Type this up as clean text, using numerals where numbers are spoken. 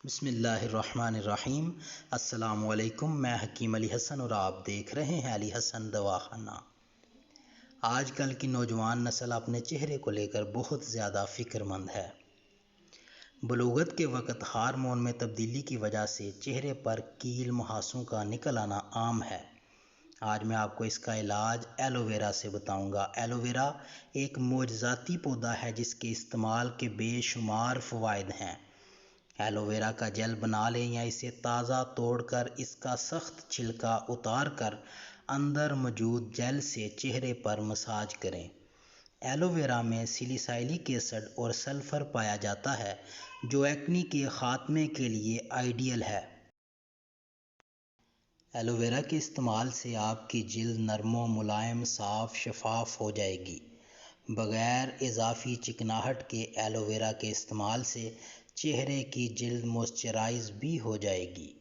بسم اللہ الرحمن الرحیم۔ السلام علیکم، میں حکیم علی حسن اور آپ دیکھ رہے ہیں علی حسن دواخانہ۔ آج کل کی نوجوان نسل اپنے چہرے کو لے کر بہت زیادہ فکر مند ہے۔ بلوغت کے وقت ہارمون میں تبدیلی کی وجہ سے چہرے پر کیل مہاسوں کا نکل آنا عام ہے۔ آج میں آپ کو اس کا علاج ایلو ویرا سے بتاؤں گا۔ ایلو ویرا ایک معجزاتی پودا ہے جس کے استعمال کے بے شمار فوائد ہیں۔ ایلو ویرا کا جیل بنا لیں یا اسے تازہ توڑ کر اس کا سخت چھلکا اتار کر اندر موجود جیل سے چہرے پر مساج کریں۔ ایلو ویرا میں سیلیسائلک ایسڈ اور سلفر پایا جاتا ہے جو ایکنی کے خاتمے کے لیے آئیڈیل ہے۔ ایلو ویرا کے استعمال سے آپ کی جلد نرم و ملائم، صاف شفاف ہو جائے گی۔ بغیر اضافی چکناہٹ کے ایلو ویرا کے استعمال سے چہرے کی جلد موئسچرائز بھی ہو جائے گی۔